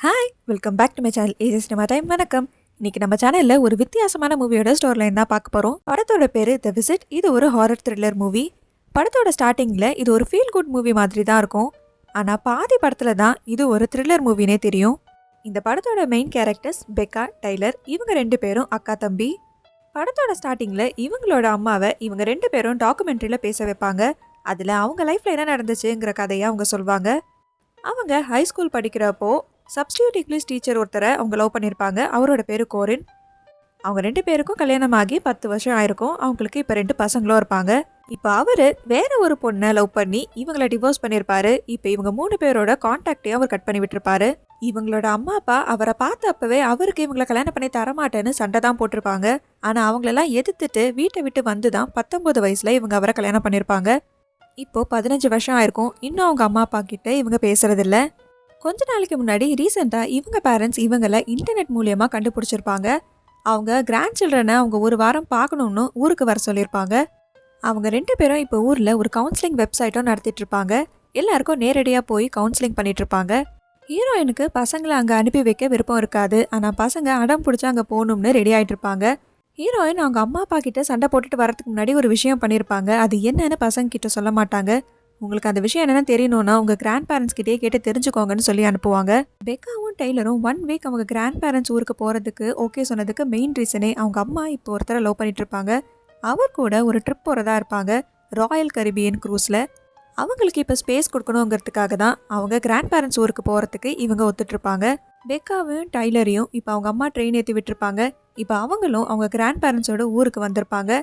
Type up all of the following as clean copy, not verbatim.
Hi welcome back to my channel AJ cinema time. வணக்கம். இன்னைக்கு நம்ம சேனலில் ஒரு வித்தியாசமான மூவியோட ஸ்டோரி லைன் தான் பார்க்க போகிறோம். படத்தோட பேர் த விசிட். இது ஒரு ஹாரர் த்ரில்லர் மூவி. படத்தோட ஸ்டார்டிங்கில் இது ஒரு ஃபீல் குட் மூவி மாதிரி தான் இருக்கும். ஆனால் பாதி படத்தில் தான் இது ஒரு த்ரில்லர் மூவினே தெரியும். இந்த படத்தோட மெயின் கேரக்டர்ஸ் பெக்கா, டைலர். இவங்க ரெண்டு பேரும் அக்கா தம்பி. படத்தோட ஸ்டார்டிங்கில் இவங்களோட அம்மாவை இவங்க ரெண்டு பேரும் டாக்குமெண்ட்ரியில் பேச வைப்பாங்க. அதில் அவங்க லைஃப்பில் என்ன நடந்துச்சுங்கிற கதையை அவங்க சொல்லுவாங்க. அவங்க ஹை ஸ்கூல் படிக்கிறப்போ சப்ஸ்டியூட் இங்கிலீஷ் டீச்சர் ஒருத்தரை அவங்க லவ் பண்ணியிருப்பாங்க. அவரோட பேர் கோரின். அவங்க ரெண்டு பேருக்கும் கல்யாணம் ஆகி 10 வருஷம் ஆயிருக்கும். அவங்களுக்கு இப்போ 2 பசங்களும் இருப்பாங்க. இப்போ அவர் வேற ஒரு பொண்ணை லவ் பண்ணி இவங்களை டிவோர்ஸ் பண்ணியிருப்பாரு. இப்போ இவங்க 3 பேரோட கான்டாக்டையும் அவர் கட் பண்ணி விட்டுருப்பாரு. இவங்களோட அம்மா அப்பா அவரை பார்த்தப்பவே அவருக்கு இவங்களை கல்யாணம் பண்ணி தரமாட்டேன்னு சண்டை தான் போட்டிருப்பாங்க. ஆனால் அவங்களெல்லாம் எதிர்த்துட்டு வீட்டை விட்டு வந்து தான் 19 வயசுல இவங்க அவரை கல்யாணம் பண்ணியிருப்பாங்க. இப்போ 15 வருஷம் ஆயிருக்கும். இன்னும் அவங்க அம்மா அப்பா கிட்ட இவங்க பேசுறதில்ல. கொஞ்ச நாளைக்கு முன்னாடி ரீசெண்டாக இவங்க பேரண்ட்ஸ் இவங்களை இன்டர்நெட் மூலியமாக கண்டுபிடிச்சிருப்பாங்க. அவங்க கிராண்ட் சில்ட்ரனை அவங்க ஒரு வாரம் பார்க்கணுன்னு ஊருக்கு வர சொல்லியிருப்பாங்க. அவங்க 2 பேரும் இப்போ ஊரில் ஒரு கவுன்சிலிங் வெப்சைட்டும் நடத்திட்டு இருப்பாங்க. எல்லாருக்கும் நேரடியாக போய் கவுன்சிலிங் பண்ணிட்டு இருப்பாங்க. ஹீரோயினுக்கு பசங்களை அங்கே அனுப்பி வைக்க விருப்பம் இருக்காது. ஆனால் பசங்க அடம் பிடிச்சி அங்கே போகணும்னு ரெடி ஆகிட்டு இருப்பாங்க. ஹீரோயின் அவங்க அம்மா அப்பா கிட்ட சண்டை போட்டுட்டு வரதுக்கு முன்னாடி ஒரு விஷயம் பண்ணியிருப்பாங்க. அது என்னன்னு பசங்க கிட்ட சொல்ல மாட்டாங்க. உங்களுக்கு அந்த விஷயம் என்னென்னு தெரியணும்னா உங்கள் கிராண்ட் பேரண்ட்ஸ் கிட்டே கேட்டு தெரிஞ்சுக்கோங்கன்னு சொல்லி அனுப்புவாங்க. பெக்காவும் டெய்லரும் 1 வீக் அவங்க கிராண்ட் பேரண்ட்ஸ் ஊருக்கு போகிறதுக்கு ஓகே சொன்னதுக்கு மெயின் ரீசனே அவங்க அம்மா இப்போ ஒருத்தரை லவ் பண்ணிட்டு இருப்பாங்க. அவர் கூட ஒரு ட்ரிப் போகிறதா இருப்பாங்க, ராயல் கரிபியன் க்ரூஸில். அவங்களுக்கு இப்போ ஸ்பேஸ் கொடுக்கணுங்கிறதுக்காக தான் அவங்க கிராண்ட் பேரண்ட்ஸ் ஊருக்கு போகிறதுக்கு இவங்க ஒத்துட்ருப்பாங்க. பெக்காவும் டைலரையும் இப்போ அவங்க அம்மா ட்ரெயின் ஏற்றி விட்டுருப்பாங்க. இப்போ அவங்களும் அவங்க கிராண்ட் பேரண்ட்ஸோட ஊருக்கு வந்திருப்பாங்க.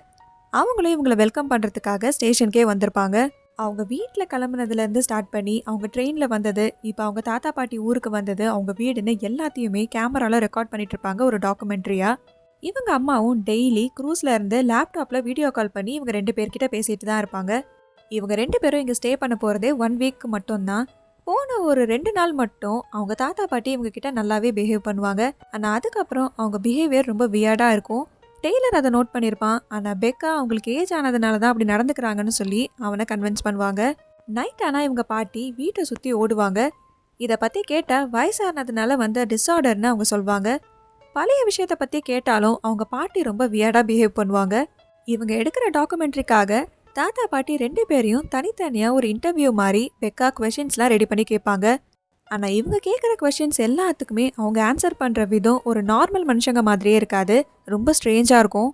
அவங்களும் இவங்களை வெல்கம் பண்ணுறதுக்காக ஸ்டேஷனுக்கே வந்திருப்பாங்க. அவங்க வீட்டில் கிளம்புனதுலேருந்து ஸ்டார்ட் பண்ணி அவங்க ட்ரெயினில் வந்தது, இப்போ அவங்க தாத்தா பாட்டி ஊருக்கு வந்தது, அவங்க வீடுன்னு எல்லாத்தையுமே கேமராவில் ரெக்கார்ட் பண்ணிட்டு இருப்பாங்க ஒரு டாக்குமெண்ட்ரியா. இவங்க அம்மாவும் டெய்லி க்ரூஸில் இருந்து லேப்டாப்பில் வீடியோ கால் பண்ணி இவங்க 2 பேர்கிட்ட பேசிட்டு தான் இருப்பாங்க. இவங்க 2 பேரும் இங்கே ஸ்டே பண்ண போகிறதே 1 வீக் மட்டும்தான். போன ஒரு 2 நாள் மட்டும் அவங்க தாத்தா பாட்டி இவங்க கிட்ட நல்லாவே பிஹேவ் பண்ணுவாங்க. ஆனால் அதுக்கப்புறம் அவங்க பிஹேவியர் ரொம்ப வியர்டாக இருக்கும். டெய்லர் அதை நோட் பண்ணியிருப்பான். ஆனால் பெக்கா அவங்களுக்கு ஏஜ் ஆனதுனால தான் அப்படி நடந்துக்கிறாங்கன்னு சொல்லி அவனை கன்வின்ஸ் பண்ணுவாங்க. நைட் ஆனால் இவங்க பாட்டி வீட்டை சுற்றி ஓடுவாங்க. இதை பற்றி கேட்டால் வயசானதுனால வந்த டிஸார்டர்னு அவங்க சொல்லுவாங்க. பழைய விஷயத்தை பற்றி கேட்டாலும் அவங்க பாட்டி ரொம்ப வியர்டாக பிஹேவ் பண்ணுவாங்க. இவங்க எடுக்கிற டாக்குமெண்ட்ரிக்காக தாத்தா பாட்டி 2 பேரையும் தனித்தனியாக ஒரு இன்டர்வியூ மாதிரி பெக்கா கொஷின்ஸ்லாம் ரெடி பண்ணி கேட்பாங்க. ஆனால் இவங்க கேட்குற கொஷின்ஸ் எல்லாத்துக்குமே அவங்க ஆன்சர் பண்ணுற விதம் ஒரு நார்மல் மனுஷங்க மாதிரியே இருக்காது, ரொம்ப ஸ்ட்ரேஞ்சாக இருக்கும்.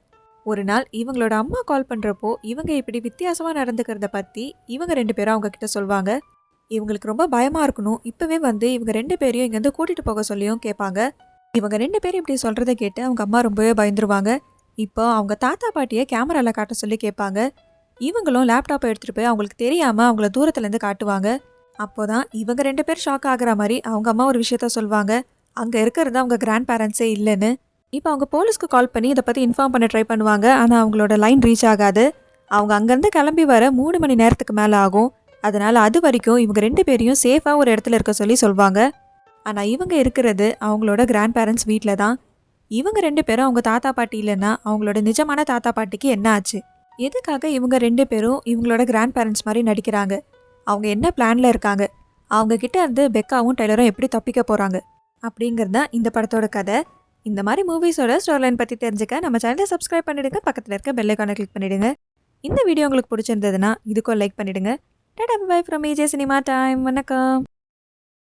ஒரு நாள் இவங்களோட அம்மா கால் பண்ணுறப்போ இவங்க இப்படி வித்தியாசமாக நடந்துக்கிறத பற்றி இவங்க 2 பேரும் அவங்க கிட்ட சொல்லுவாங்க. இவங்களுக்கு ரொம்ப பயமாக இருக்கணும். இப்போவே வந்து இவங்க 2 பேரையும் இங்கேருந்து கூட்டிகிட்டு போக சொல்லியும் கேட்பாங்க. இவங்க 2 பேரும் இப்படி சொல்கிறத கேட்டு அவங்க அம்மா ரொம்பவே பயந்துருவாங்க. இப்போ அவங்க தாத்தா பாட்டியை கேமராவில் காட்ட சொல்லி கேட்பாங்க. இவங்களும் லேப்டாப்பை எடுத்துகிட்டு போய் அவங்களுக்கு தெரியாமல் அவங்கள தூரத்துலேருந்து காட்டுவாங்க. அப்போதான் இவங்க 2 பேர் ஷாக் ஆகுற மாதிரி அவங்க அம்மா ஒரு விஷயத்த சொல்லுவாங்க. அங்கே இருக்கிறது அவங்க கிராண்ட் பேரண்ட்ஸே இல்லைன்னு. இப்போ அவங்க போலீஸ்க்கு கால் பண்ணி இதை பற்றி இன்ஃபார்ம் பண்ண ட்ரை பண்ணுவாங்க. ஆனால் அவங்களோட லைன் ரீச் ஆகாது. அவங்க அங்கேருந்து கிளம்பி வர 3 மணி நேரத்துக்கு மேலே ஆகும். அதனால் அது வரைக்கும் இவங்க 2 பேரையும் சேஃபாக ஒரு இடத்துல இருக்க சொல்லி சொல்லுவாங்க. ஆனால் இவங்க இருக்கிறது அவங்களோட கிராண்ட் பேரண்ட்ஸ் வீட்டில் தான். இவங்க 2 பேரும் அவங்க தாத்தா பாட்டி இல்லைன்னா அவங்களோட நிஜமான தாத்தா பாட்டிக்கு என்ன ஆச்சு? எதுக்காக இவங்க 2 பேரும் இவங்களோட கிராண்ட் பேரண்ட்ஸ் மாதிரி நடிக்கிறாங்க? அவங்க என்ன பிளானில் இருக்காங்க? அவங்க கிட்ட இருந்து பெக்காவும் டைலரும் எப்படி தப்பிக்க போகிறாங்க? அப்படிங்கிறது தான் இந்த படத்தோட கதை. இந்த மாதிரி மூவிஸோட ஸ்டோரிலைன் பற்றி தெரிஞ்சுக்க நம்ம சேனலை சப்ஸ்கிரைப் பண்ணிவிடுங்க. பக்கத்தில் இருக்க பெல் ஐகானை கிளிக் பண்ணிவிடுங்க. இந்த வீடியோ உங்களுக்கு பிடிச்சிருந்ததுன்னா இதுக்கும் லைக் பண்ணிவிடுங்க. Tata bye from AJ cinema time. வணக்கம்.